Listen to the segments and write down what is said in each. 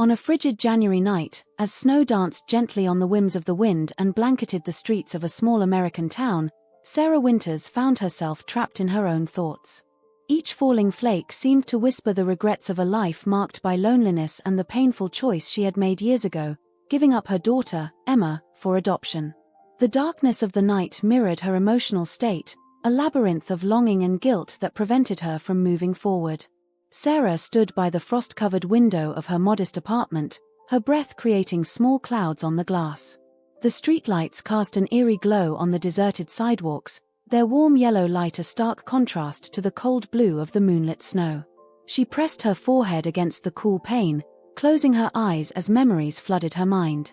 On a frigid January night, as snow danced gently on the whims of the wind and blanketed the streets of a small American town, Sarah Winters found herself trapped in her own thoughts. Each falling flake seemed to whisper the regrets of a life marked by loneliness and the painful choice she had made years ago, giving up her daughter, Emma, for adoption. The darkness of the night mirrored her emotional state, a labyrinth of longing and guilt that prevented her from moving forward. Sarah stood by the frost-covered window of her modest apartment, her breath creating small clouds on the glass. The streetlights cast an eerie glow on the deserted sidewalks, their warm yellow light a stark contrast to the cold blue of the moonlit snow. She pressed her forehead against the cool pane, closing her eyes as memories flooded her mind.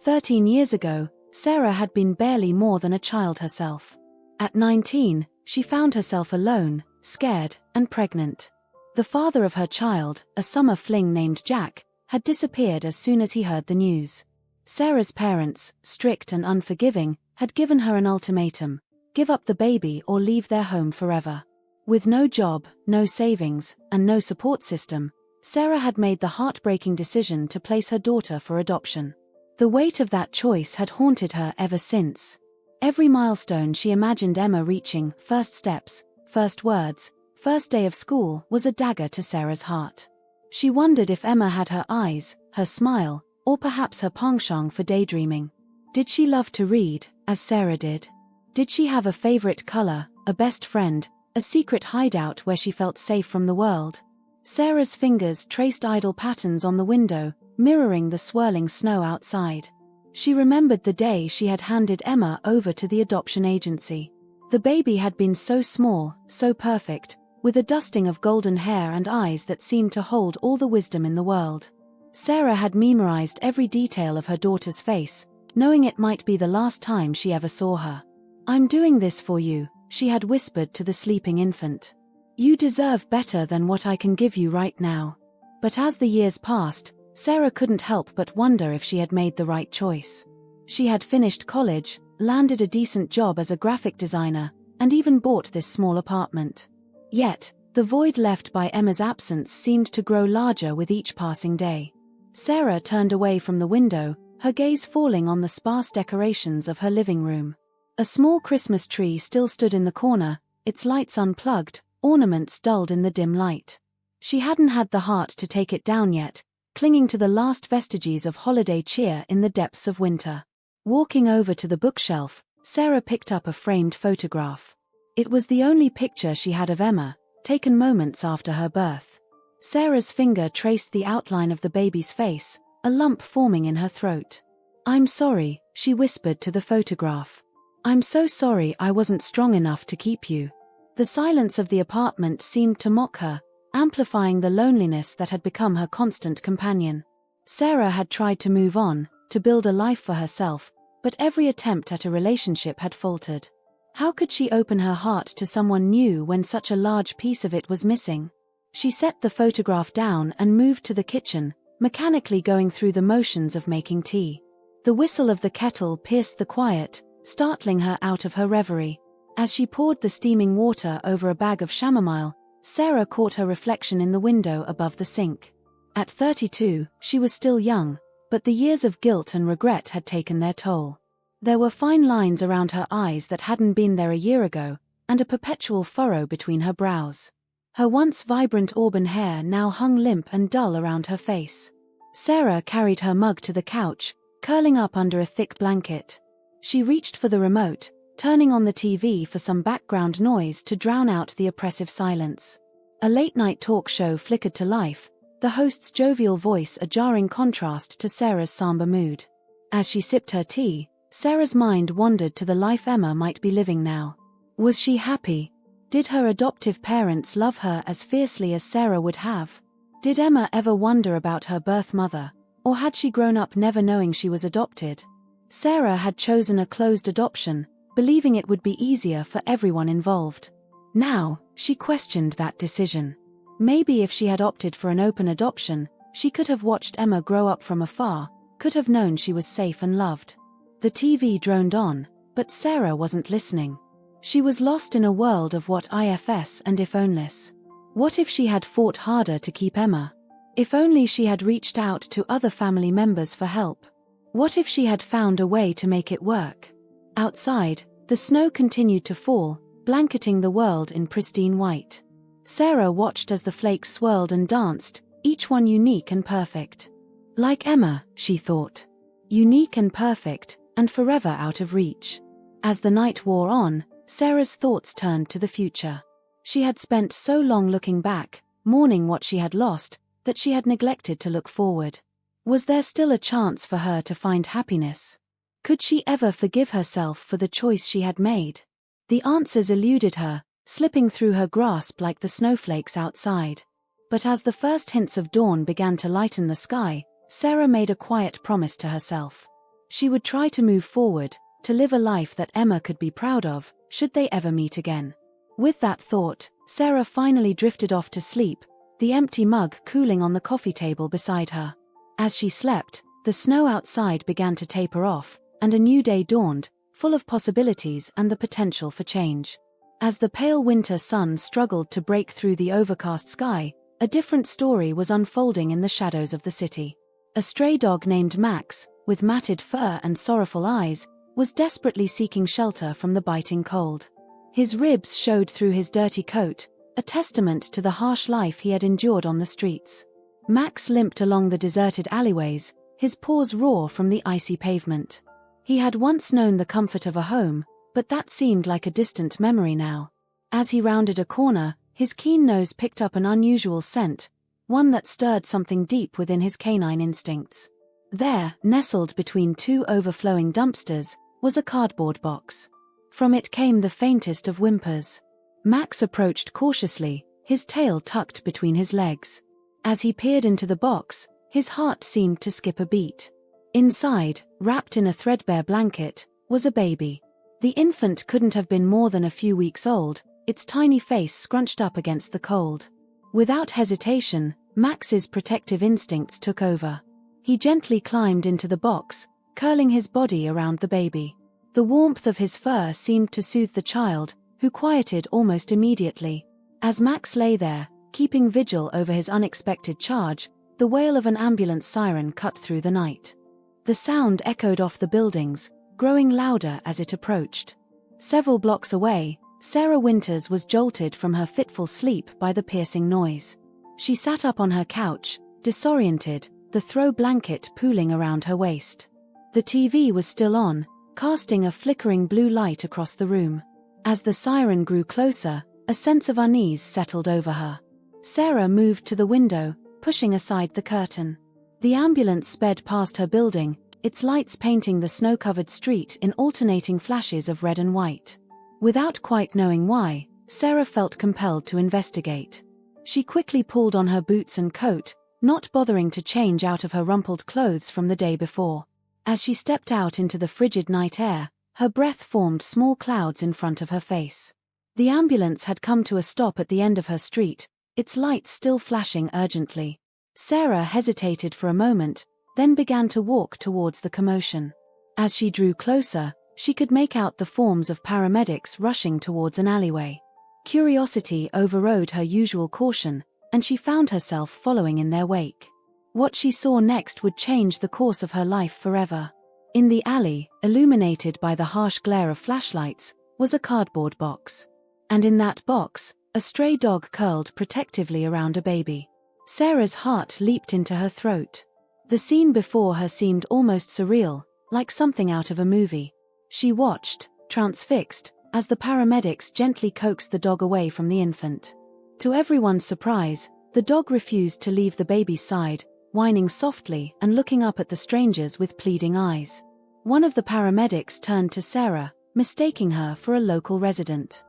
13 years ago, Sarah had been barely more than a child herself. At 19, she found herself alone, scared, and pregnant. The father of her child, a summer fling named Jack, had disappeared as soon as he heard the news. Sarah's parents, strict and unforgiving, had given her an ultimatum: give up the baby or leave their home forever. With no job, no savings, and no support system, Sarah had made the heartbreaking decision to place her daughter for adoption. The weight of that choice had haunted her ever since. Every milestone she imagined Emma reaching, first steps, first words, first day of school, was a dagger to Sarah's heart. She wondered if Emma had her eyes, her smile, or perhaps her penchant for daydreaming. Did she love to read, as Sarah did? Did she have a favorite color, a best friend, a secret hideout where she felt safe from the world? Sarah's fingers traced idle patterns on the window, mirroring the swirling snow outside. She remembered the day she had handed Emma over to the adoption agency. The baby had been so small, so perfect, with a dusting of golden hair and eyes that seemed to hold all the wisdom in the world. Sarah had memorized every detail of her daughter's face, knowing it might be the last time she ever saw her. "I'm doing this for you," she had whispered to the sleeping infant. "You deserve better than what I can give you right now." But as the years passed, Sarah couldn't help but wonder if she had made the right choice. She had finished college, landed a decent job as a graphic designer, and even bought this small apartment. Yet, the void left by Emma's absence seemed to grow larger with each passing day. Sarah turned away from the window, her gaze falling on the sparse decorations of her living room. A small Christmas tree still stood in the corner, its lights unplugged, ornaments dulled in the dim light. She hadn't had the heart to take it down yet, clinging to the last vestiges of holiday cheer in the depths of winter. Walking over to the bookshelf, Sarah picked up a framed photograph. It was the only picture she had of Emma, taken moments after her birth. Sarah's finger traced the outline of the baby's face, a lump forming in her throat. "I'm sorry," she whispered to the photograph. "I'm so sorry I wasn't strong enough to keep you." The silence of the apartment seemed to mock her, amplifying the loneliness that had become her constant companion. Sarah had tried to move on, to build a life for herself, but every attempt at a relationship had faltered. How could she open her heart to someone new when such a large piece of it was missing? She set the photograph down and moved to the kitchen, mechanically going through the motions of making tea. The whistle of the kettle pierced the quiet, startling her out of her reverie. As she poured the steaming water over a bag of chamomile, Sarah caught her reflection in the window above the sink. At 32, she was still young, but the years of guilt and regret had taken their toll. There were fine lines around her eyes that hadn't been there a year ago, and a perpetual furrow between her brows. Her once vibrant auburn hair now hung limp and dull around her face. Sarah carried her mug to the couch, curling up under a thick blanket. She reached for the remote, turning on the TV for some background noise to drown out the oppressive silence. A late-night talk show flickered to life, the host's jovial voice a jarring contrast to Sarah's somber mood. As she sipped her tea, Sarah's mind wandered to the life Emma might be living now. Was she happy? Did her adoptive parents love her as fiercely as Sarah would have? Did Emma ever wonder about her birth mother, or had she grown up never knowing she was adopted? Sarah had chosen a closed adoption, believing it would be easier for everyone involved. Now, she questioned that decision. Maybe if she had opted for an open adoption, she could have watched Emma grow up from afar, could have known she was safe and loved. The TV droned on, but Sarah wasn't listening. She was lost in a world of what ifs and if onlys. What if she had fought harder to keep Emma? If only she had reached out to other family members for help. What if she had found a way to make it work? Outside, the snow continued to fall, blanketing the world in pristine white. Sarah watched as the flakes swirled and danced, each one unique and perfect. Like Emma, she thought. Unique and perfect, and forever out of reach. As the night wore on, Sarah's thoughts turned to the future. She had spent so long looking back, mourning what she had lost, that she had neglected to look forward. Was there still a chance for her to find happiness? Could she ever forgive herself for the choice she had made? The answers eluded her, slipping through her grasp like the snowflakes outside. But as the first hints of dawn began to lighten the sky, Sarah made a quiet promise to herself. She would try to move forward, to live a life that Emma could be proud of, should they ever meet again. With that thought, Sarah finally drifted off to sleep, the empty mug cooling on the coffee table beside her. As she slept, the snow outside began to taper off, and a new day dawned, full of possibilities and the potential for change. As the pale winter sun struggled to break through the overcast sky, a different story was unfolding in the shadows of the city. A stray dog named Max, with matted fur and sorrowful eyes, was desperately seeking shelter from the biting cold. His ribs showed through his dirty coat, a testament to the harsh life he had endured on the streets. Max limped along the deserted alleyways, his paws raw from the icy pavement. He had once known the comfort of a home, but that seemed like a distant memory now. As he rounded a corner, his keen nose picked up an unusual scent, one that stirred something deep within his canine instincts. There, nestled between two overflowing dumpsters, was a cardboard box. From it came the faintest of whimpers. Max approached cautiously, his tail tucked between his legs. As he peered into the box, his heart seemed to skip a beat. Inside, wrapped in a threadbare blanket, was a baby. The infant couldn't have been more than a few weeks old, its tiny face scrunched up against the cold. Without hesitation, Max's protective instincts took over. He gently climbed into the box, curling his body around the baby. The warmth of his fur seemed to soothe the child, who quieted almost immediately. As Max lay there, keeping vigil over his unexpected charge, the wail of an ambulance siren cut through the night. The sound echoed off the buildings, growing louder as it approached. Several blocks away, Sarah Winters was jolted from her fitful sleep by the piercing noise. She sat up on her couch, disoriented, the throw blanket pooling around her waist. The TV was still on, casting a flickering blue light across the room. As the siren grew closer, a sense of unease settled over her. Sarah moved to the window, pushing aside the curtain. The ambulance sped past her building, its lights painting the snow-covered street in alternating flashes of red and white. Without quite knowing why, Sarah felt compelled to investigate. She quickly pulled on her boots and coat, not bothering to change out of her rumpled clothes from the day before. As she stepped out into the frigid night air, her breath formed small clouds in front of her face. The ambulance had come to a stop at the end of her street, its lights still flashing urgently. Sarah hesitated for a moment, then began to walk towards the commotion. As she drew closer, she could make out the forms of paramedics rushing towards an alleyway. Curiosity overrode her usual caution, and she found herself following in their wake. What she saw next would change the course of her life forever. In the alley, illuminated by the harsh glare of flashlights, was a cardboard box. And in that box, a stray dog curled protectively around a baby. Sarah's heart leaped into her throat. The scene before her seemed almost surreal, like something out of a movie. She watched, transfixed, as the paramedics gently coaxed the dog away from the infant. To everyone's surprise, the dog refused to leave the baby's side, whining softly and looking up at the strangers with pleading eyes. One of the paramedics turned to Sarah, mistaking her for a local resident.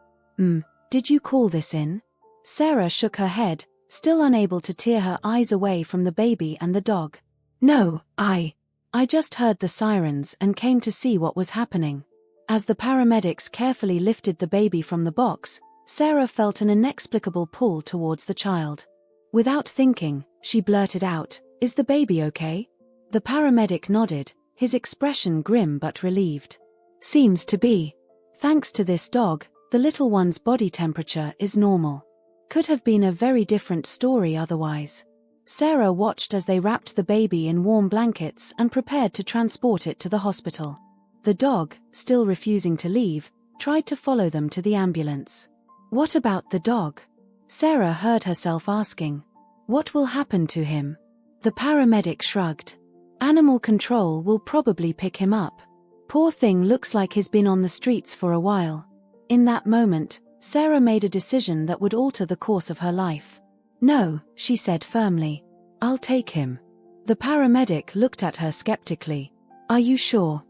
Did you call this in?" Sarah shook her head, still unable to tear her eyes away from the baby and the dog. "No, I just heard the sirens and came to see what was happening." As the paramedics carefully lifted the baby from the box, Sarah felt an inexplicable pull towards the child. Without thinking, she blurted out, "Is the baby okay?" The paramedic nodded, his expression grim but relieved. "Seems to be. Thanks to this dog, the little one's body temperature is normal. Could have been a very different story otherwise." Sarah watched as they wrapped the baby in warm blankets and prepared to transport it to the hospital. The dog, still refusing to leave, tried to follow them to the ambulance. "What about the dog?" Sarah heard herself asking. "What will happen to him?" The paramedic shrugged. "Animal control will probably pick him up. Poor thing, looks like he's been on the streets for a while." In that moment, Sarah made a decision that would alter the course of her life. "No," she said firmly. "I'll take him." The paramedic looked at her skeptically. "Are you sure?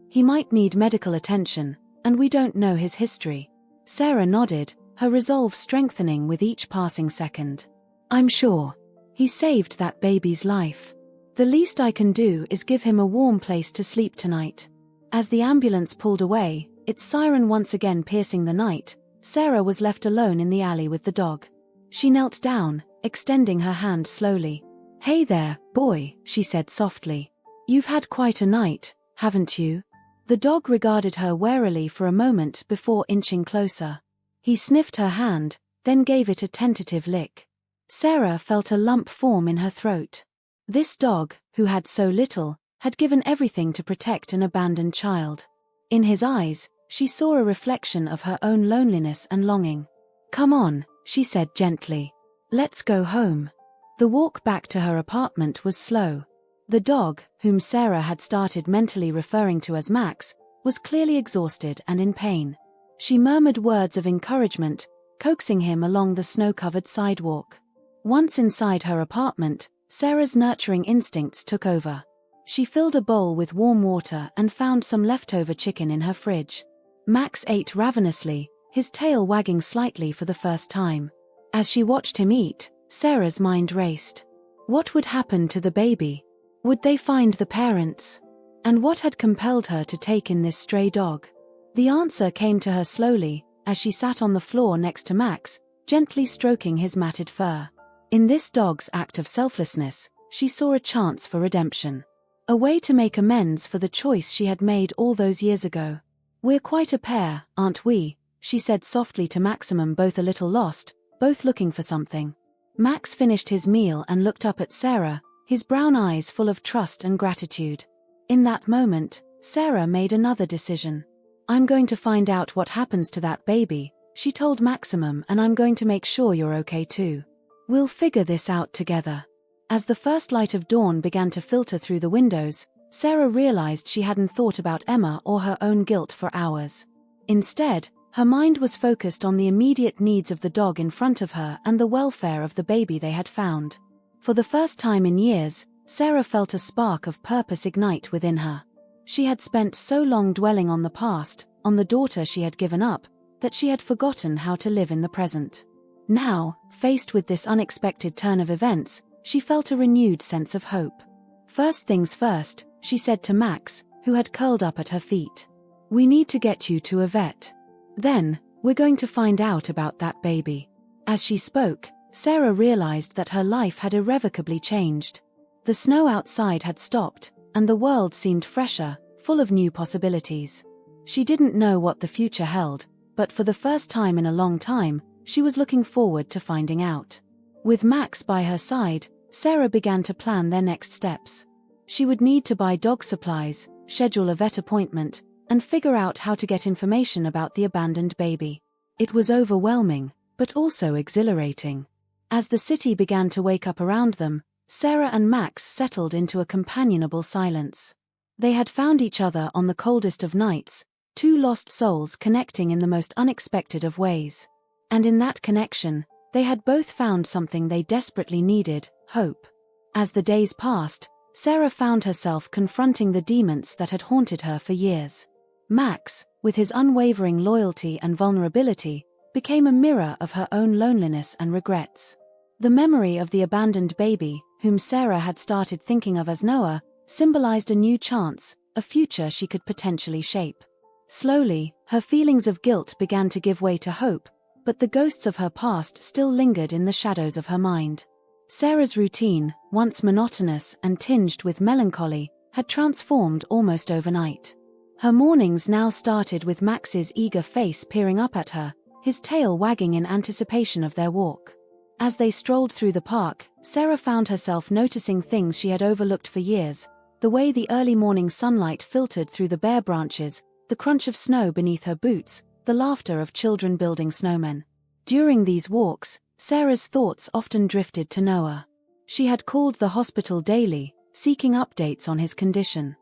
He might need medical attention, and we don't know his history." Sarah nodded, her resolve strengthening with each passing second. "I'm sure. He saved that baby's life. The least I can do is give him a warm place to sleep tonight." As the ambulance pulled away, its siren once again piercing the night, Sarah was left alone in the alley with the dog. She knelt down, extending her hand slowly. "Hey there, boy," she said softly. "You've had quite a night, haven't you?" The dog regarded her warily for a moment before inching closer. He sniffed her hand, then gave it a tentative lick. Sarah felt a lump form in her throat. This dog, who had so little, had given everything to protect an abandoned child. In his eyes, she saw a reflection of her own loneliness and longing. "Come on," she said gently. "Let's go home." The walk back to her apartment was slow. The dog, whom Sarah had started mentally referring to as Max, was clearly exhausted and in pain. She murmured words of encouragement, coaxing him along the snow-covered sidewalk. Once inside her apartment, Sarah's nurturing instincts took over. She filled a bowl with warm water and found some leftover chicken in her fridge. Max ate ravenously, his tail wagging slightly for the first time. As she watched him eat, Sarah's mind raced. What would happen to the baby? Would they find the parents? And what had compelled her to take in this stray dog? The answer came to her slowly, as she sat on the floor next to Max, gently stroking his matted fur. In this dog's act of selflessness, she saw a chance for redemption. A way to make amends for the choice she had made all those years ago. "We're quite a pair, aren't we?" she said softly to Maximum, both a little lost, both looking for something. Max finished his meal and looked up at Sarah, his brown eyes full of trust and gratitude. In that moment, Sarah made another decision. "I'm going to find out what happens to that baby," she told Maximum, "and I'm going to make sure you're okay too. We'll figure this out together." As the first light of dawn began to filter through the windows, Sarah realized she hadn't thought about Emma or her own guilt for hours. Instead, her mind was focused on the immediate needs of the dog in front of her and the welfare of the baby they had found. For the first time in years, Sarah felt a spark of purpose ignite within her. She had spent so long dwelling on the past, on the daughter she had given up, that she had forgotten how to live in the present. Now, faced with this unexpected turn of events, she felt a renewed sense of hope. "First things first," she said to Max, who had curled up at her feet. "We need to get you to a vet. Then, we're going to find out about that baby." As she spoke, Sarah realized that her life had irrevocably changed. The snow outside had stopped, and the world seemed fresher, full of new possibilities. She didn't know what the future held, but for the first time in a long time, she was looking forward to finding out. With Max by her side, Sarah began to plan their next steps. She would need to buy dog supplies, schedule a vet appointment, and figure out how to get information about the abandoned baby. It was overwhelming, but also exhilarating. As the city began to wake up around them, Sarah and Max settled into a companionable silence. They had found each other on the coldest of nights, two lost souls connecting in the most unexpected of ways. And in that connection, they had both found something they desperately needed: hope. As the days passed, Sarah found herself confronting the demons that had haunted her for years. Max, with his unwavering loyalty and vulnerability, became a mirror of her own loneliness and regrets. The memory of the abandoned baby, whom Sarah had started thinking of as Noah, symbolized a new chance, a future she could potentially shape. Slowly, her feelings of guilt began to give way to hope, but the ghosts of her past still lingered in the shadows of her mind. Sarah's routine, once monotonous and tinged with melancholy, had transformed almost overnight. Her mornings now started with Max's eager face peering up at her, his tail wagging in anticipation of their walk. As they strolled through the park, Sarah found herself noticing things she had overlooked for years: the way the early morning sunlight filtered through the bare branches, the crunch of snow beneath her boots, the laughter of children building snowmen. During these walks, Sarah's thoughts often drifted to Noah. She had called the hospital daily, seeking updates on his condition.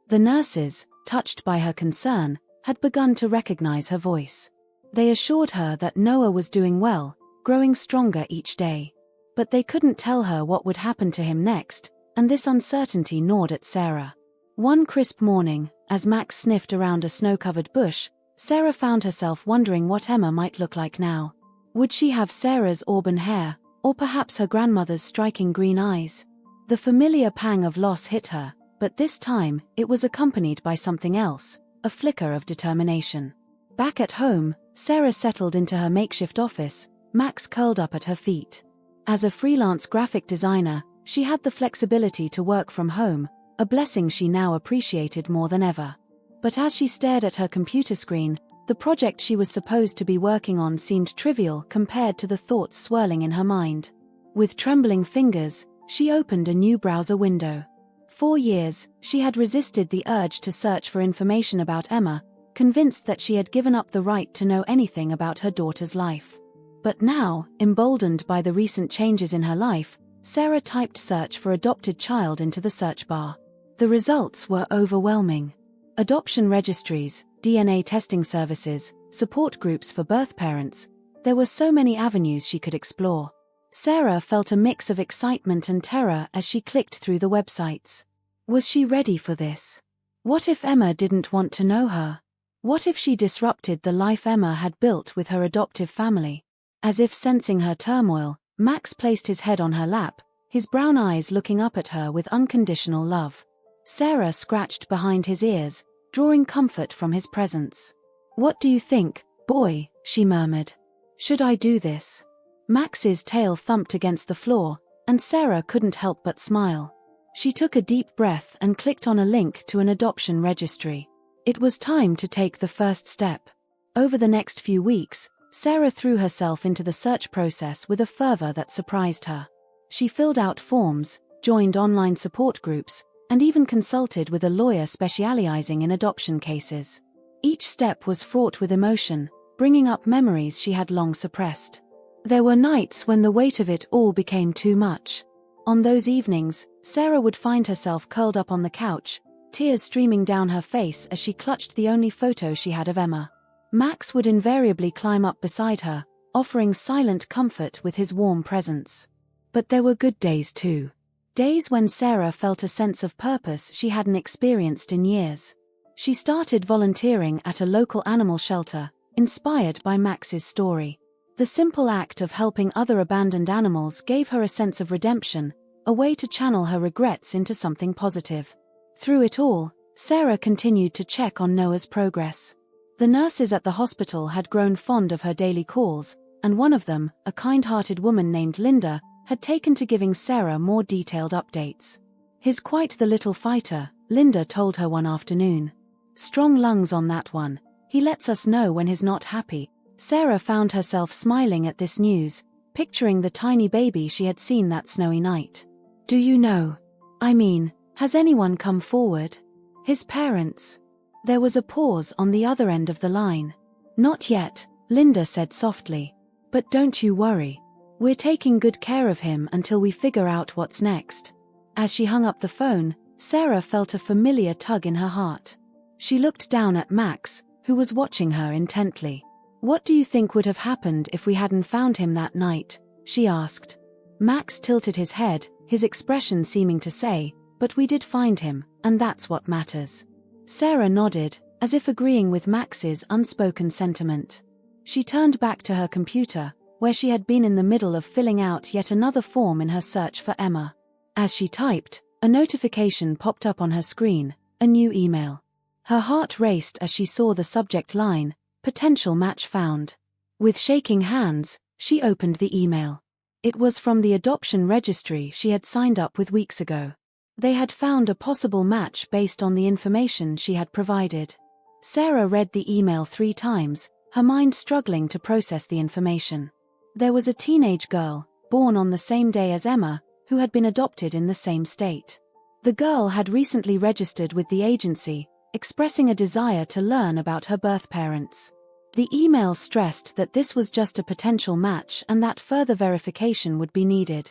The nurses, touched by her concern, had begun to recognize her voice. They assured her that Noah was doing well, growing stronger each day. But they couldn't tell her what would happen to him next, and this uncertainty gnawed at Sarah. One crisp morning, as Max sniffed around a snow-covered bush, Sarah found herself wondering what Emma might look like now. Would she have Sarah's auburn hair, or perhaps her grandmother's striking green eyes? The familiar pang of loss hit her, but this time, it was accompanied by something else, a flicker of determination. Back at home, Sarah settled into her makeshift office, Max curled up at her feet. As a freelance graphic designer, she had the flexibility to work from home, a blessing she now appreciated more than ever. But as she stared at her computer screen, the project she was supposed to be working on seemed trivial compared to the thoughts swirling in her mind. With trembling fingers, she opened a new browser window. For years, she had resisted the urge to search for information about Emma, convinced that she had given up the right to know anything about her daughter's life. But now, emboldened by the recent changes in her life, Sarah typed "search for adopted child" into the search bar. The results were overwhelming. Adoption registries, DNA testing services, support groups for birth parents. There were so many avenues she could explore. Sarah felt a mix of excitement and terror as she clicked through the websites. Was she ready for this? What if Emma didn't want to know her? What if she disrupted the life Emma had built with her adoptive family? As if sensing her turmoil, Max placed his head on her lap, his brown eyes looking up at her with unconditional love. Sarah scratched behind his ears, drawing comfort from his presence. "What do you think, boy?" she murmured. "Should I do this?" Max's tail thumped against the floor, and Sarah couldn't help but smile. She took a deep breath and clicked on a link to an adoption registry. It was time to take the first step. Over the next few weeks, Sarah threw herself into the search process with a fervor that surprised her. She filled out forms, joined online support groups, and even consulted with a lawyer specializing in adoption cases. Each step was fraught with emotion, bringing up memories she had long suppressed. There were nights when the weight of it all became too much. On those evenings, Sarah would find herself curled up on the couch, tears streaming down her face as she clutched the only photo she had of Emma. Max would invariably climb up beside her, offering silent comfort with his warm presence. But there were good days too. Days when Sarah felt a sense of purpose she hadn't experienced in years. She started volunteering at a local animal shelter, inspired by Max's story. The simple act of helping other abandoned animals gave her a sense of redemption, a way to channel her regrets into something positive. Through it all, Sarah continued to check on Noah's progress. The nurses at the hospital had grown fond of her daily calls, and one of them, a kind-hearted woman named Linda, had taken to giving Sarah more detailed updates. "He's quite the little fighter," Linda told her one afternoon. "Strong lungs on that one. He lets us know when he's not happy." Sarah found herself smiling at this news, picturing the tiny baby she had seen that snowy night. "Do you know? I mean, has anyone come forward? His parents?" There was a pause on the other end of the line. "Not yet," Linda said softly. "But don't you worry. We're taking good care of him until we figure out what's next." As she hung up the phone, Sarah felt a familiar tug in her heart. She looked down at Max, who was watching her intently. "What do you think would have happened if we hadn't found him that night?" she asked. Max tilted his head, his expression seeming to say, "But we did find him, and that's what matters." Sarah nodded, as if agreeing with Max's unspoken sentiment. She turned back to her computer, where she had been in the middle of filling out yet another form in her search for Emma. As she typed, a notification popped up on her screen, a new email. Her heart raced as she saw the subject line, "Potential match found." With shaking hands, she opened the email. It was from the adoption registry she had signed up with weeks ago. They had found a possible match based on the information she had provided. Sarah read the email 3 times, her mind struggling to process the information. There was a teenage girl, born on the same day as Emma, who had been adopted in the same state. The girl had recently registered with the agency, expressing a desire to learn about her birth parents. The email stressed that this was just a potential match and that further verification would be needed.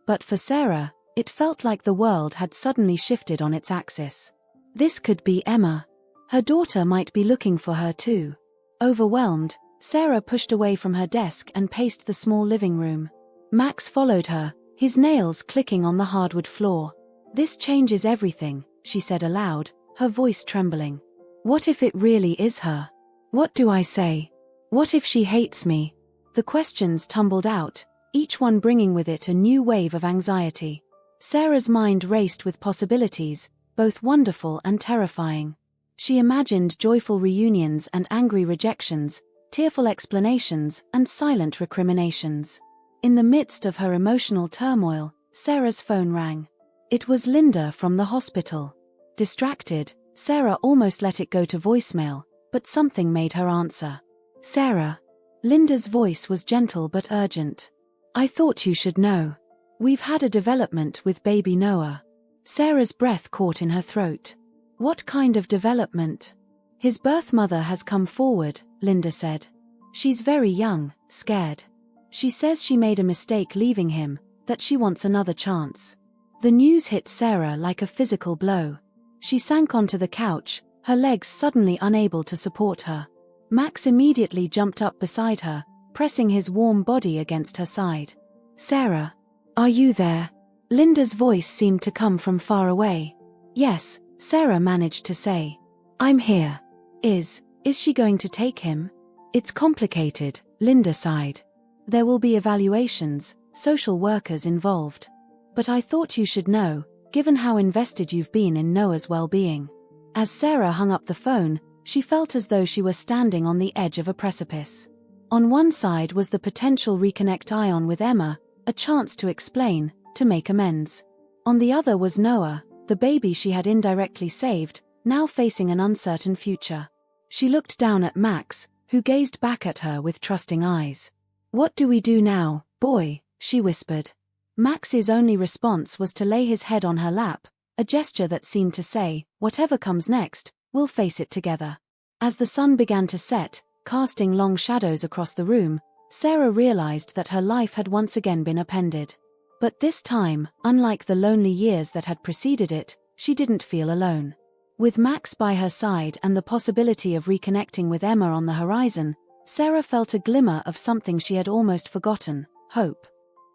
But for Sarah, it felt like the world had suddenly shifted on its axis. This could be Emma. Her daughter might be looking for her too. Overwhelmed, Sarah pushed away from her desk and paced the small living room. Max followed her, his nails clicking on the hardwood floor. "This changes everything," she said aloud, her voice trembling. "What if it really is her? What do I say? What if she hates me?" The questions tumbled out, each one bringing with it a new wave of anxiety. Sarah's mind raced with possibilities, both wonderful and terrifying. She imagined joyful reunions and angry rejections, tearful explanations and silent recriminations. In the midst of her emotional turmoil, Sarah's phone rang. It was Linda from the hospital. Distracted, Sarah almost let it go to voicemail, but something made her answer. "Sarah." Linda's voice was gentle but urgent. "I thought you should know. We've had a development with baby Noah." Sarah's breath caught in her throat. "What kind of development?" "His birth mother has come forward," Linda said. "She's very young, scared. She says she made a mistake leaving him, that she wants another chance." The news hit Sarah like a physical blow. She sank onto the couch, her legs suddenly unable to support her. Max immediately jumped up beside her, pressing his warm body against her side. "Sarah, are you there?" Linda's voice seemed to come from far away. "Yes," Sarah managed to say. "I'm here." Is she going to take him?" "It's complicated," Linda sighed. "There will be evaluations, social workers involved. But I thought you should know, given how invested you've been in Noah's well-being." As Sarah hung up the phone, she felt as though she were standing on the edge of a precipice. On one side was the potential reconnect ion with Emma, a chance to explain, to make amends. On the other was Noah, the baby she had indirectly saved, now facing an uncertain future. She looked down at Max, who gazed back at her with trusting eyes. "What do we do now, boy?" she whispered. Max's only response was to lay his head on her lap, a gesture that seemed to say, "Whatever comes next, we'll face it together." As the sun began to set, casting long shadows across the room, Sarah realized that her life had once again been upended. But this time, unlike the lonely years that had preceded it, she didn't feel alone. With Max by her side and the possibility of reconnecting with Emma on the horizon, Sarah felt a glimmer of something she had almost forgotten: hope.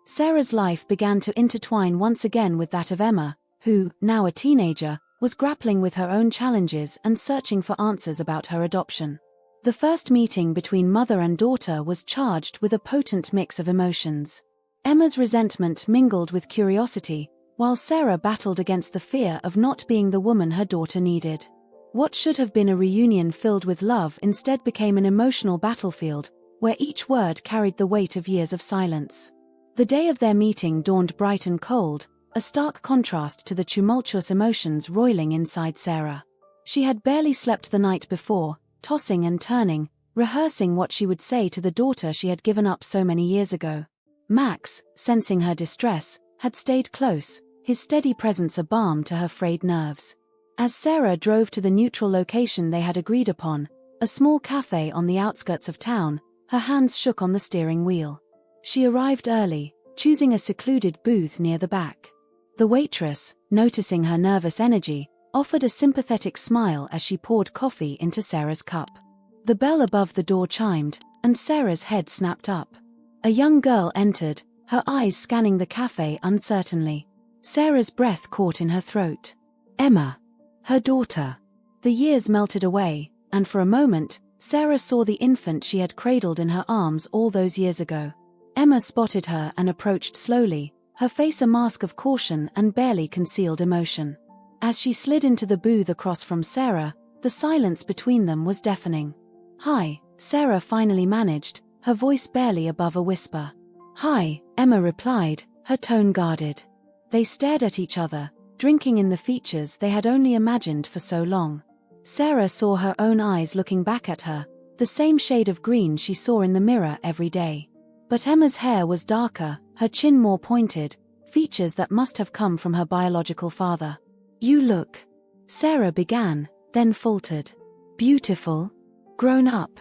Sarah's life began to intertwine once again with that of Emma, who, now a teenager, was grappling with her own challenges and searching for answers about her adoption. The first meeting between mother and daughter was charged with a potent mix of emotions. Emma's resentment mingled with curiosity, while Sarah battled against the fear of not being the woman her daughter needed. What should have been a reunion filled with love instead became an emotional battlefield, where each word carried the weight of years of silence. The day of their meeting dawned bright and cold, a stark contrast to the tumultuous emotions roiling inside Sarah. She had barely slept the night before, tossing and turning, rehearsing what she would say to the daughter she had given up so many years ago. Max, sensing her distress, had stayed close, his steady presence a balm to her frayed nerves. As Sarah drove to the neutral location they had agreed upon, a small cafe on the outskirts of town, her hands shook on the steering wheel. She arrived early, choosing a secluded booth near the back. The waitress, noticing her nervous energy, offered a sympathetic smile as she poured coffee into Sarah's cup. The bell above the door chimed, and Sarah's head snapped up. A young girl entered, her eyes scanning the cafe uncertainly. Sarah's breath caught in her throat. Emma. Her daughter. The years melted away, and for a moment, Sarah saw the infant she had cradled in her arms all those years ago. Emma spotted her and approached slowly, her face a mask of caution and barely concealed emotion. As she slid into the booth across from Sarah, the silence between them was deafening. "Hi," Sarah finally managed, her voice barely above a whisper. "Hi," Emma replied, her tone guarded. They stared at each other, drinking in the features they had only imagined for so long. Sarah saw her own eyes looking back at her, the same shade of green she saw in the mirror every day. But Emma's hair was darker, her chin more pointed, features that must have come from her biological father. "You look," Sarah began, then faltered. "Beautiful. Grown up.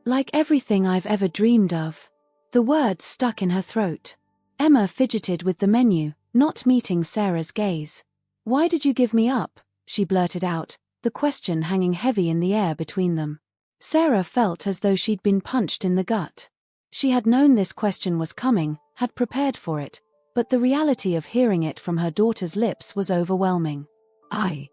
Like everything I've ever dreamed of." The words stuck in her throat. Emma fidgeted with the menu, not meeting Sarah's gaze. "Why did you give me up?" she blurted out, the question hanging heavy in the air between them. Sarah felt as though she'd been punched in the gut. She had known this question was coming, had prepared for it, but the reality of hearing it from her daughter's lips was overwhelming. I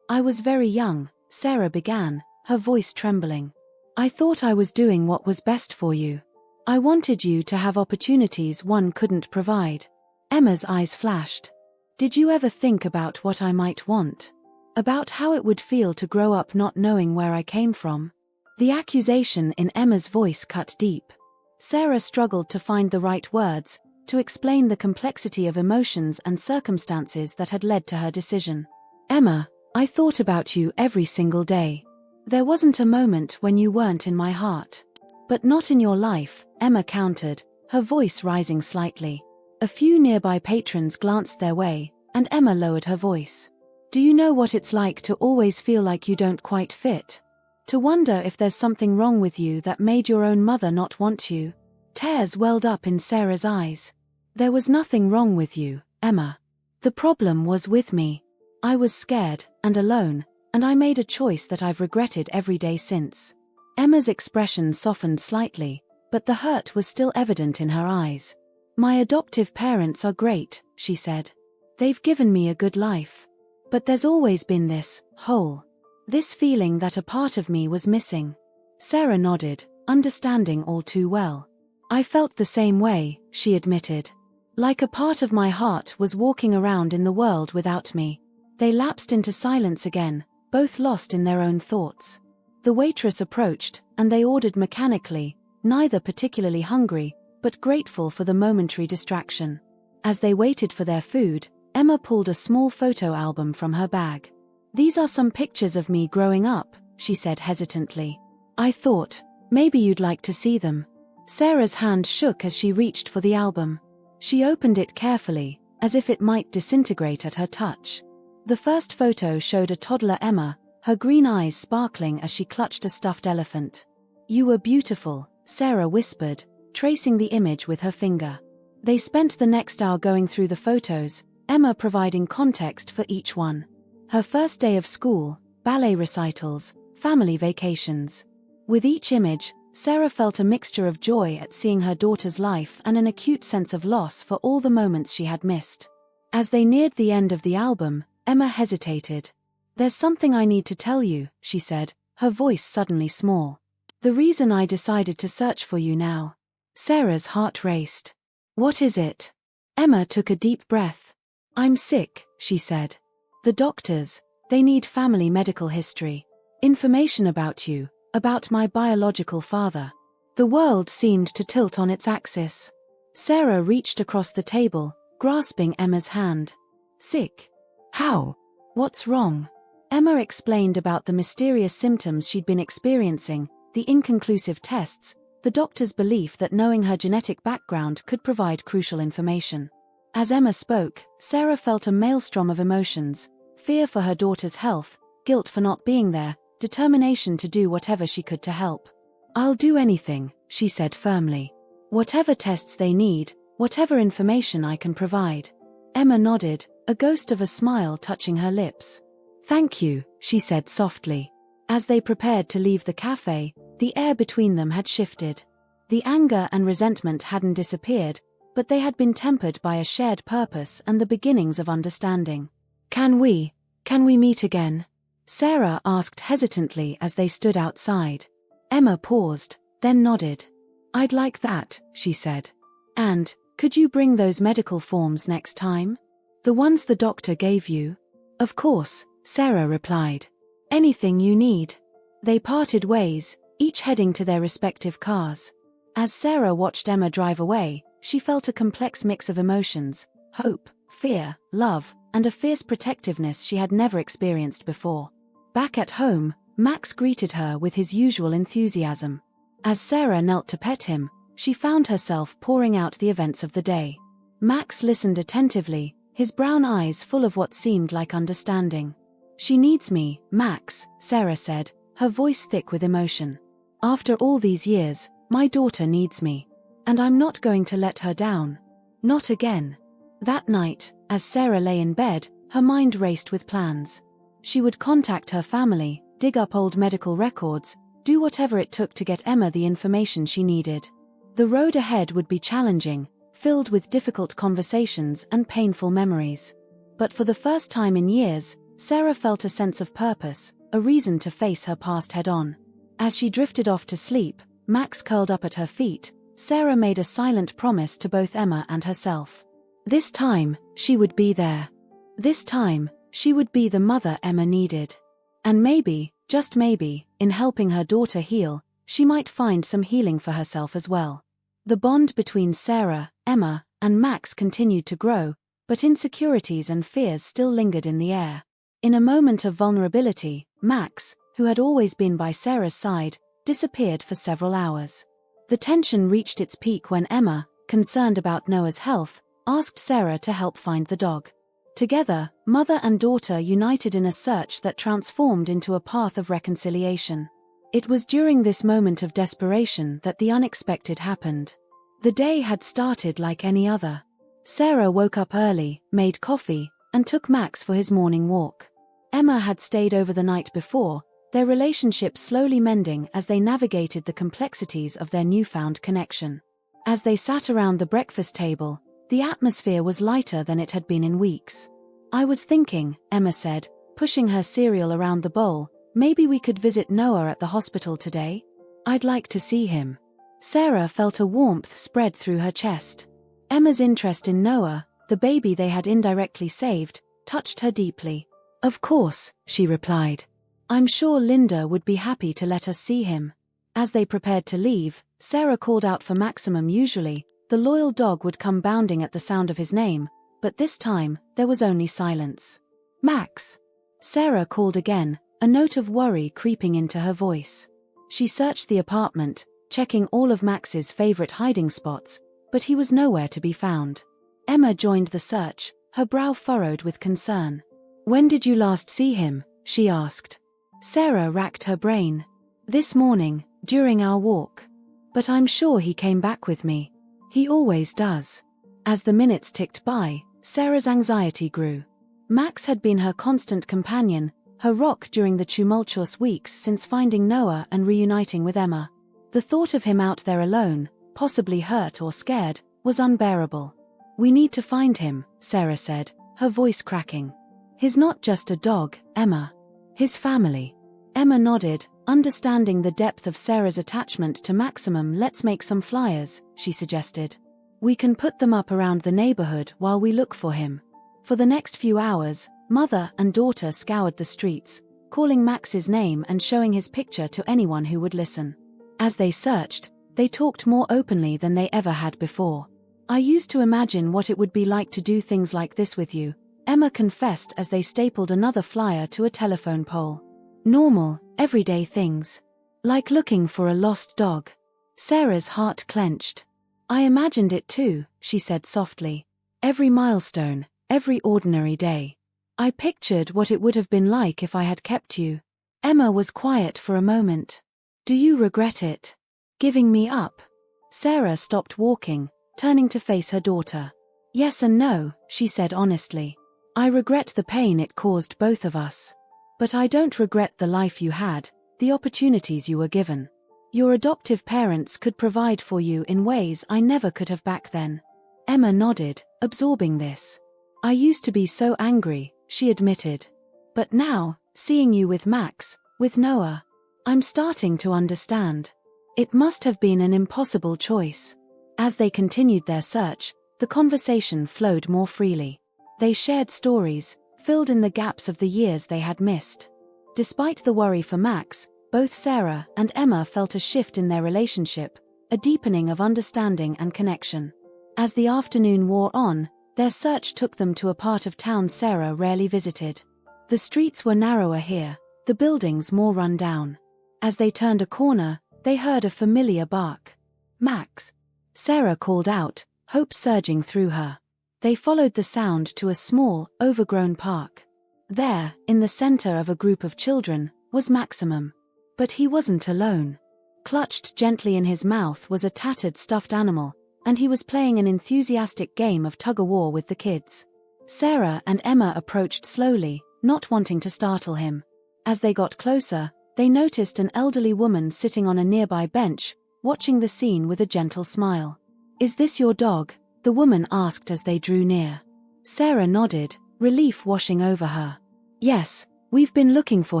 was very young," Sarah began, her voice trembling. "I thought I was doing what was best for you. I wanted you to have opportunities one couldn't provide." Emma's eyes flashed. "Did you ever think about what I might want? About how it would feel to grow up not knowing where I came from?" The accusation in Emma's voice cut deep. Sarah struggled to find the right words, to explain the complexity of emotions and circumstances that had led to her decision. "Emma, I thought about you every single day. There wasn't a moment when you weren't in my heart." "But not in your life," Emma countered, her voice rising slightly. A few nearby patrons glanced their way, and Emma lowered her voice. "Do you know what it's like to always feel like you don't quite fit? To wonder if there's something wrong with you that made your own mother not want you?" Tears welled up in Sarah's eyes. "There was nothing wrong with you, Emma. The problem was with me. I was scared and alone, and I made a choice that I've regretted every day since." Emma's expression softened slightly, but the hurt was still evident in her eyes. "My adoptive parents are great," she said. "They've given me a good life. But there's always been this hole. This feeling that a part of me was missing." Sarah nodded, understanding all too well. "I felt the same way," she admitted. "Like a part of my heart was walking around in the world without me." They lapsed into silence again, both lost in their own thoughts. The waitress approached, and they ordered mechanically, neither particularly hungry, but grateful for the momentary distraction. As they waited for their food, Emma pulled a small photo album from her bag. "These are some pictures of me growing up," she said hesitantly. "I thought, maybe you'd like to see them." Sarah's hand shook as she reached for the album. She opened it carefully, as if it might disintegrate at her touch. The first photo showed a toddler Emma, her green eyes sparkling as she clutched a stuffed elephant. "You were beautiful," Sarah whispered, tracing the image with her finger. They spent the next hour going through the photos, Emma providing context for each one. Her first day of school, ballet recitals, family vacations. With each image, Sarah felt a mixture of joy at seeing her daughter's life and an acute sense of loss for all the moments she had missed. As they neared the end of the album, Emma hesitated. "There's something I need to tell you," she said, her voice suddenly small. "The reason I decided to search for you now." Sarah's heart raced. "What is it?" Emma took a deep breath. "I'm sick," she said. "The doctors, they need family medical history. Information about you, about my biological father." The world seemed to tilt on its axis. Sarah reached across the table, grasping Emma's hand. "Sick? How? What's wrong?" Emma explained about the mysterious symptoms she'd been experiencing, the inconclusive tests, the doctor's belief that knowing her genetic background could provide crucial information. As Emma spoke, Sarah felt a maelstrom of emotions: fear for her daughter's health, guilt for not being there, determination to do whatever she could to help. "I'll do anything," she said firmly. "Whatever tests they need, whatever information I can provide." Emma nodded, a ghost of a smile touching her lips. "Thank you," she said softly. As they prepared to leave the cafe, the air between them had shifted. The anger and resentment hadn't disappeared, but they had been tempered by a shared purpose and the beginnings of understanding. Can we meet again?" Sarah asked hesitantly as they stood outside. Emma paused, then nodded. "I'd like that," she said. "And, could you bring those medical forms next time? The ones the doctor gave you?" "Of course," Sarah replied. "Anything you need." They parted ways, each heading to their respective cars. As Sarah watched Emma drive away, she felt a complex mix of emotions: hope, fear, love, and a fierce protectiveness she had never experienced before. Back at home, Max greeted her with his usual enthusiasm. As Sarah knelt to pet him, she found herself pouring out the events of the day. Max listened attentively, his brown eyes full of what seemed like understanding. "She needs me, Max," Sarah said, her voice thick with emotion. "After all these years, my daughter needs me. And I'm not going to let her down. Not again." That night, as Sarah lay in bed, her mind raced with plans. She would contact her family, dig up old medical records, do whatever it took to get Emma the information she needed. The road ahead would be challenging, filled with difficult conversations and painful memories. But for the first time in years, Sarah felt a sense of purpose, a reason to face her past head-on. As she drifted off to sleep, Max curled up at her feet, Sarah made a silent promise to both Emma and herself. This time, she would be there. This time, she would be the mother Emma needed. And maybe, just maybe, in helping her daughter heal, she might find some healing for herself as well. The bond between Sarah, Emma, and Max continued to grow, but insecurities and fears still lingered in the air. In a moment of vulnerability, Max, who had always been by Sarah's side, disappeared for several hours. The tension reached its peak when Emma, concerned about Noah's health, asked Sarah to help find the dog. Together, mother and daughter united in a search that transformed into a path of reconciliation. It was during this moment of desperation that the unexpected happened. The day had started like any other. Sarah woke up early, made coffee, and took Max for his morning walk. Emma had stayed over the night before, their relationship slowly mending as they navigated the complexities of their newfound connection. As they sat around the breakfast table, the atmosphere was lighter than it had been in weeks. "I was thinking," Emma said, pushing her cereal around the bowl, "maybe we could visit Noah at the hospital today? I'd like to see him." Sarah felt a warmth spread through her chest. Emma's interest in Noah, the baby they had indirectly saved, touched her deeply. "Of course," she replied. "I'm sure Linda would be happy to let us see him." As they prepared to leave, Sarah called out for Maximum. Usually, the loyal dog would come bounding at the sound of his name, but this time, there was only silence. "Max!" Sarah called again, a note of worry creeping into her voice. She searched the apartment, checking all of Max's favorite hiding spots, but he was nowhere to be found. Emma joined the search, her brow furrowed with concern. "When did you last see him?" she asked. Sarah racked her brain. "This morning, during our walk. But I'm sure he came back with me. He always does." As the minutes ticked by, Sarah's anxiety grew. Max had been her constant companion, her rock during the tumultuous weeks since finding Noah and reuniting with Emma. The thought of him out there alone, possibly hurt or scared, was unbearable. "We need to find him," Sarah said, her voice cracking. "He's not just a dog, Emma. His family." Emma nodded, understanding the depth of Sarah's attachment to Maximum. "Let's make some flyers," she suggested. "We can put them up around the neighborhood while we look for him." For the next few hours, mother and daughter scoured the streets, calling Max's name and showing his picture to anyone who would listen. As they searched, they talked more openly than they ever had before. "I used to imagine what it would be like to do things like this with you," Emma confessed as they stapled another flyer to a telephone pole. "Normal, everyday things. Like looking for a lost dog." Sarah's heart clenched. "I imagined it too," she said softly. "Every milestone, every ordinary day. I pictured what it would have been like if I had kept you." Emma was quiet for a moment. "Do you regret it? Giving me up?" Sarah stopped walking, turning to face her daughter. "Yes and no," she said honestly. "I regret the pain it caused both of us. But I don't regret the life you had, the opportunities you were given. Your adoptive parents could provide for you in ways I never could have back then." Emma nodded, absorbing this. "I used to be so angry," she admitted. "But now, seeing you with Max, with Noah, I'm starting to understand. It must have been an impossible choice." As they continued their search, the conversation flowed more freely. They shared stories, filled in the gaps of the years they had missed. Despite the worry for Max, both Sarah and Emma felt a shift in their relationship, a deepening of understanding and connection. As the afternoon wore on, their search took them to a part of town Sarah rarely visited. The streets were narrower here, the buildings more run down. As they turned a corner, they heard a familiar bark. "Max!" Sarah called out, hope surging through her. They followed the sound to a small, overgrown park. There, in the center of a group of children, was Maximum. But he wasn't alone. Clutched gently in his mouth was a tattered stuffed animal, and he was playing an enthusiastic game of tug-of-war with the kids. Sarah and Emma approached slowly, not wanting to startle him. As they got closer, they noticed an elderly woman sitting on a nearby bench, watching the scene with a gentle smile. "Is this your dog?" the woman asked as they drew near. Sarah nodded, relief washing over her. "Yes, we've been looking for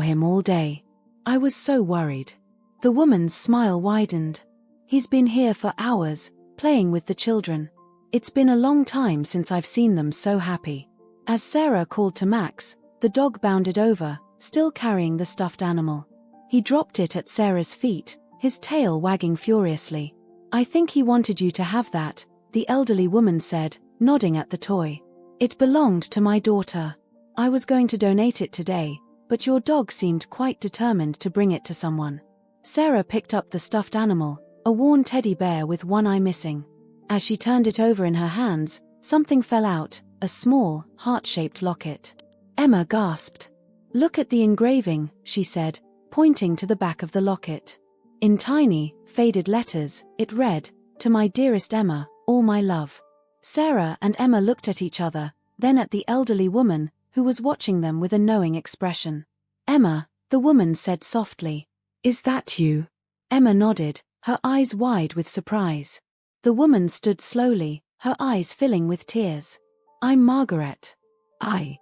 him all day. I was so worried." The woman's smile widened. "He's been here for hours, playing with the children. It's been a long time since I've seen them so happy." As Sarah called to Max, the dog bounded over, still carrying the stuffed animal. He dropped it at Sarah's feet, his tail wagging furiously. "I think he wanted you to have that," the elderly woman said, nodding at the toy. "It belonged to my daughter. I was going to donate it today, but your dog seemed quite determined to bring it to someone." Sarah picked up the stuffed animal, a worn teddy bear with one eye missing. As she turned it over in her hands, something fell out, a small, heart-shaped locket. Emma gasped. "Look at the engraving," she said, pointing to the back of the locket. In tiny, faded letters, it read, "To my dearest Emma, all my love." Sarah and Emma looked at each other, then at the elderly woman, who was watching them with a knowing expression. "Emma," the woman said softly. "Is that you?" Emma nodded, her eyes wide with surprise. The woman stood slowly, her eyes filling with tears. "I'm Margaret. I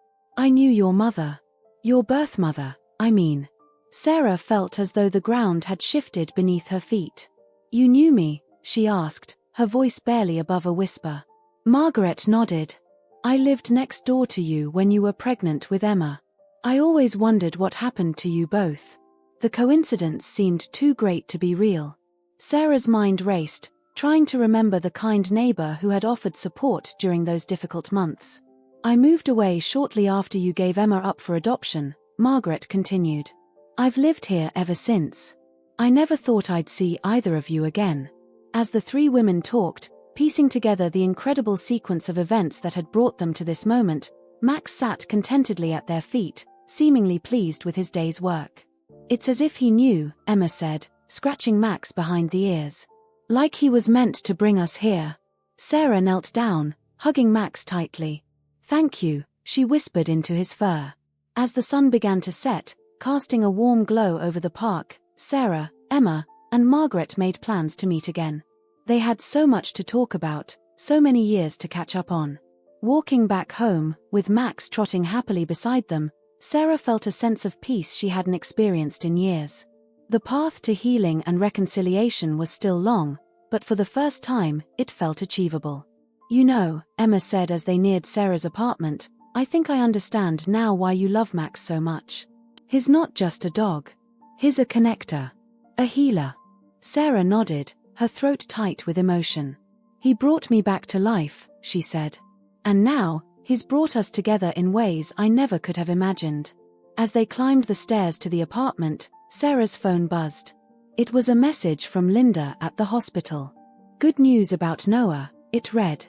knew your mother. Your birth mother, I mean." Sarah felt as though the ground had shifted beneath her feet. "You knew me?" she asked, her voice barely above a whisper. Margaret nodded. "I lived next door to you when you were pregnant with Emma. I always wondered what happened to you both." The coincidence seemed too great to be real. Sarah's mind raced, trying to remember the kind neighbor who had offered support during those difficult months. "I moved away shortly after you gave Emma up for adoption," Margaret continued. "I've lived here ever since. I never thought I'd see either of you again." As the three women talked, piecing together the incredible sequence of events that had brought them to this moment, Max sat contentedly at their feet, seemingly pleased with his day's work. "It's as if he knew," Emma said, scratching Max behind the ears. "Like he was meant to bring us here." Sarah knelt down, hugging Max tightly. "Thank you," she whispered into his fur. As the sun began to set, casting a warm glow over the park, Sarah, Emma, and Margaret made plans to meet again. They had so much to talk about, so many years to catch up on. Walking back home, with Max trotting happily beside them, Sarah felt a sense of peace she hadn't experienced in years. The path to healing and reconciliation was still long, but for the first time, it felt achievable. "You know," Emma said as they neared Sarah's apartment, "I think I understand now why you love Max so much. He's not just a dog. He's a connector. A healer." Sarah nodded, her throat tight with emotion. "He brought me back to life," she said. "And now, he's brought us together in ways I never could have imagined." As they climbed the stairs to the apartment, Sarah's phone buzzed. It was a message from Linda at the hospital. "Good news about Noah," it read.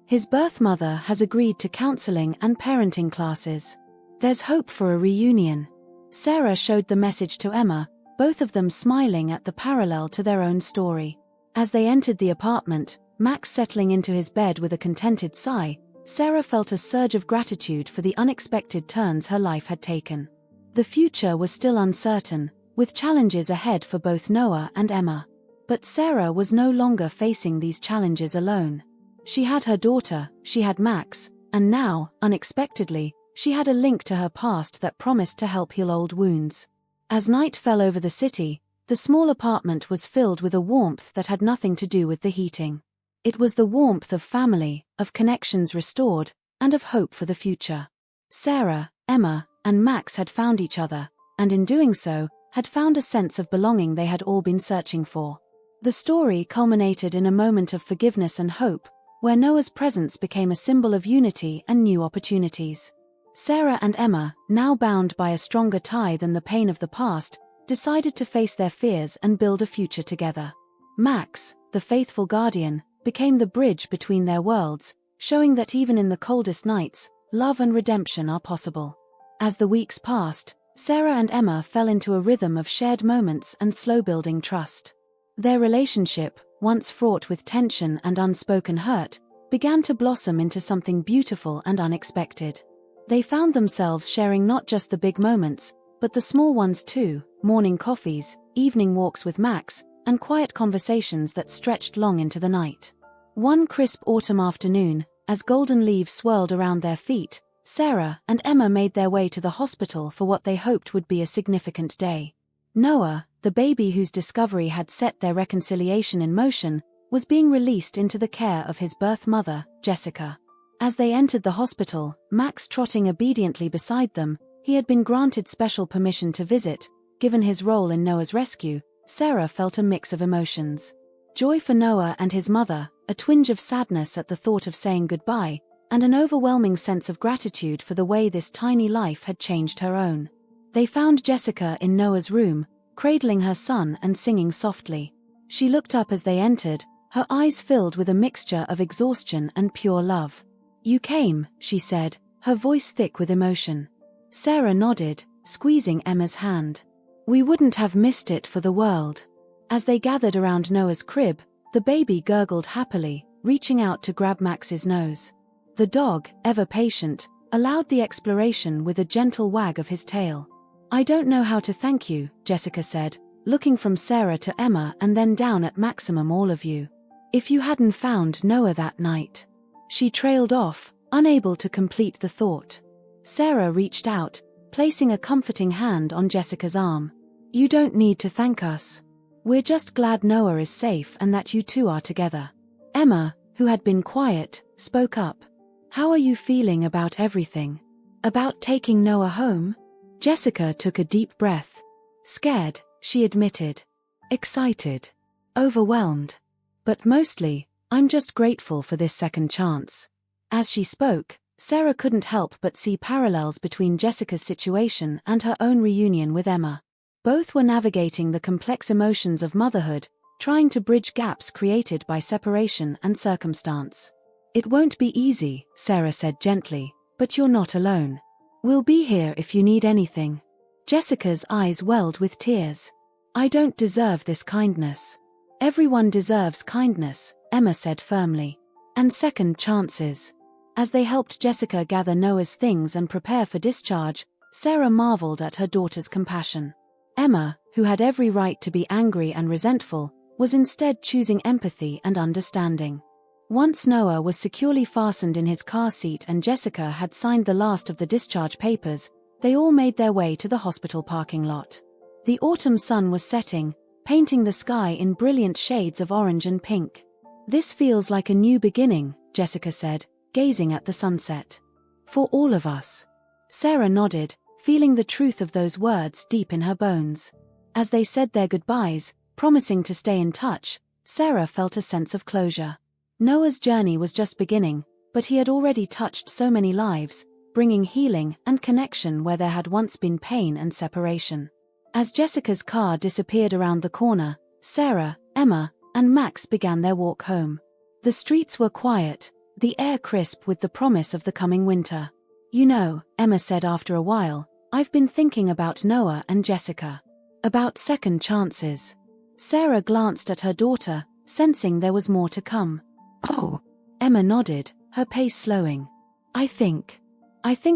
"His birth mother has agreed to counseling and parenting classes. There's hope for a reunion." Sarah showed the message to Emma, both of them smiling at the parallel to their own story. As they entered the apartment, Max settling into his bed with a contented sigh, Sarah felt a surge of gratitude for the unexpected turns her life had taken. The future was still uncertain, with challenges ahead for both Noah and Emma. But Sarah was no longer facing these challenges alone. She had her daughter, she had Max, and now, unexpectedly, she had a link to her past that promised to help heal old wounds. As night fell over the city, the small apartment was filled with a warmth that had nothing to do with the heating. It was the warmth of family, of connections restored, and of hope for the future. Sarah, Emma, and Max had found each other, and in doing so, had found a sense of belonging they had all been searching for. The story culminated in a moment of forgiveness and hope, where Noah's presence became a symbol of unity and new opportunities. Sarah and Emma, now bound by a stronger tie than the pain of the past, decided to face their fears and build a future together. Max, the faithful guardian, became the bridge between their worlds, showing that even in the coldest nights, love and redemption are possible. As the weeks passed, Sarah and Emma fell into a rhythm of shared moments and slow-building trust. Their relationship, once fraught with tension and unspoken hurt, began to blossom into something beautiful and unexpected. They found themselves sharing not just the big moments, but the small ones too: morning coffees, evening walks with Max, and quiet conversations that stretched long into the night. One crisp autumn afternoon, as golden leaves swirled around their feet, Sarah and Emma made their way to the hospital for what they hoped would be a significant day. Noah, the baby whose discovery had set their reconciliation in motion, was being released into the care of his birth mother, Jessica. As they entered the hospital, Max trotting obediently beside them, he had been granted special permission to visit. Given his role in Noah's rescue, Sarah felt a mix of emotions. Joy for Noah and his mother, a twinge of sadness at the thought of saying goodbye, and an overwhelming sense of gratitude for the way this tiny life had changed her own. They found Jessica in Noah's room, cradling her son and singing softly. She looked up as they entered, her eyes filled with a mixture of exhaustion and pure love. "You came," she said, her voice thick with emotion. Sarah nodded, squeezing Emma's hand. "We wouldn't have missed it for the world." As they gathered around Noah's crib, the baby gurgled happily, reaching out to grab Max's nose. The dog, ever patient, allowed the exploration with a gentle wag of his tail. "I don't know how to thank you," Jessica said, looking from Sarah to Emma and then down at Maximum, "all of you. If you hadn't found Noah that night." She trailed off, unable to complete the thought. Sarah reached out, placing a comforting hand on Jessica's arm. "You don't need to thank us. We're just glad Noah is safe and that you two are together." Emma, who had been quiet, spoke up. "How are you feeling about everything? About taking Noah home?" Jessica took a deep breath. "Scared," she admitted. "Excited. Overwhelmed. But mostly, I'm just grateful for this second chance." As she spoke, Sarah couldn't help but see parallels between Jessica's situation and her own reunion with Emma. Both were navigating the complex emotions of motherhood, trying to bridge gaps created by separation and circumstance. "It won't be easy," Sarah said gently, "but you're not alone. We'll be here if you need anything." Jessica's eyes welled with tears. "I don't deserve this kindness." "Everyone deserves kindness," Emma said firmly. "And second chances." As they helped Jessica gather Noah's things and prepare for discharge, Sarah marveled at her daughter's compassion. Emma, who had every right to be angry and resentful, was instead choosing empathy and understanding. Once Noah was securely fastened in his car seat and Jessica had signed the last of the discharge papers, they all made their way to the hospital parking lot. The autumn sun was setting, painting the sky in brilliant shades of orange and pink. "This feels like a new beginning," Jessica said, gazing at the sunset. "For all of us." Sarah nodded, feeling the truth of those words deep in her bones. As they said their goodbyes, promising to stay in touch, Sarah felt a sense of closure. Noah's journey was just beginning, but he had already touched so many lives, bringing healing and connection where there had once been pain and separation. As Jessica's car disappeared around the corner, Sarah, Emma, and Max began their walk home. The streets were quiet, the air crisp with the promise of the coming winter. "You know," Emma said after a while, "I've been thinking about Noah and Jessica. About second chances." Sarah glanced at her daughter, sensing there was more to come. "Oh." Emma nodded, her pace slowing. I think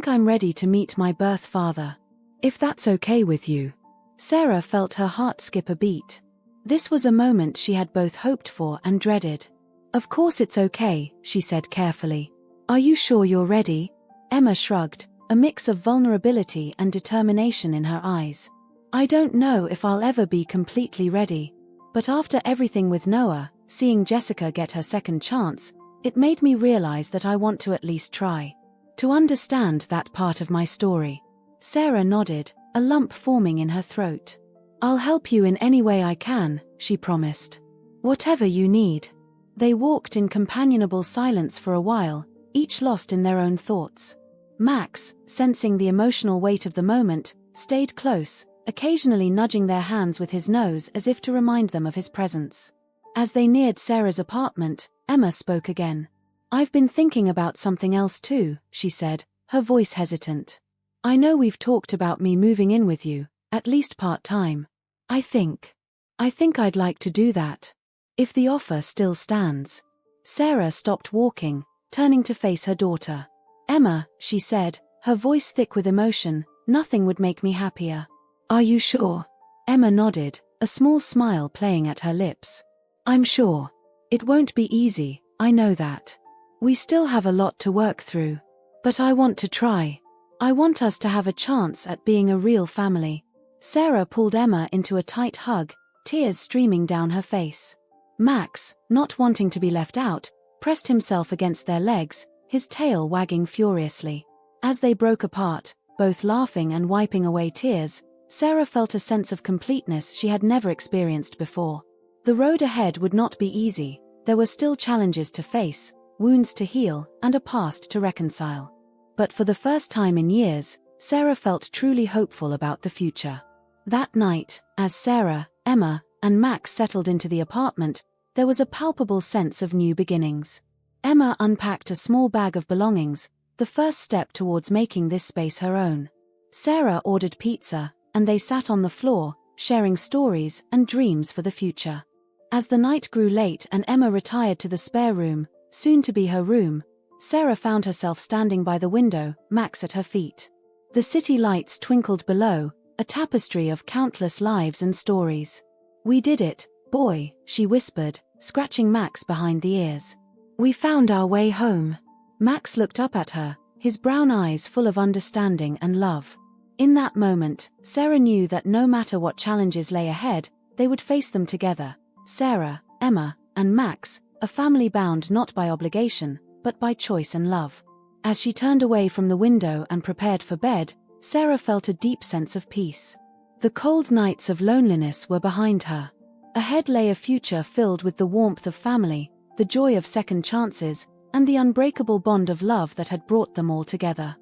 I'm ready to meet my birth father. If that's okay with you." Sarah felt her heart skip a beat. This was a moment she had both hoped for and dreaded. "Of course it's okay," she said carefully. "Are you sure you're ready?" Emma shrugged, a mix of vulnerability and determination in her eyes. "I don't know if I'll ever be completely ready. But after everything with Noah, seeing Jessica get her second chance, it made me realize that I want to at least try to understand that part of my story." Sarah nodded, a lump forming in her throat. "I'll help you in any way I can," she promised. "Whatever you need." They walked in companionable silence for a while, each lost in their own thoughts. Max, sensing the emotional weight of the moment, stayed close, occasionally nudging their hands with his nose as if to remind them of his presence. As they neared Sarah's apartment, Emma spoke again. I've been thinking about something else too, she said, her voice hesitant. I know we've talked about me moving in with you, at least part-time. I think I'd like to do that. If the offer still stands. Sarah stopped walking, turning to face her daughter. Emma, she said, her voice thick with emotion, nothing would make me happier. Are you sure? Emma nodded, a small smile playing at her lips. I'm sure. It won't be easy, I know that. We still have a lot to work through. But I want to try. I want us to have a chance at being a real family. Sarah pulled Emma into a tight hug, tears streaming down her face. Max, not wanting to be left out, pressed himself against their legs, his tail wagging furiously. As they broke apart, both laughing and wiping away tears, Sarah felt a sense of completeness she had never experienced before. The road ahead would not be easy, there were still challenges to face, wounds to heal, and a past to reconcile. But for the first time in years, Sarah felt truly hopeful about the future. That night, as Sarah, Emma, and Max settled into the apartment, there was a palpable sense of new beginnings. Emma unpacked a small bag of belongings, the first step towards making this space her own. Sarah ordered pizza, and they sat on the floor, sharing stories and dreams for the future. As the night grew late and Emma retired to the spare room, soon to be her room, Sarah found herself standing by the window, Max at her feet. The city lights twinkled below, a tapestry of countless lives and stories. We did it, boy, she whispered, scratching Max behind the ears. We found our way home. Max looked up at her, his brown eyes full of understanding and love. In that moment, Sarah knew that no matter what challenges lay ahead, they would face them together. Sarah, Emma, and Max, a family bound not by obligation, but by choice and love. As she turned away from the window and prepared for bed, Sarah felt a deep sense of peace. The cold nights of loneliness were behind her. Ahead lay a future filled with the warmth of family, the joy of second chances, and the unbreakable bond of love that had brought them all together.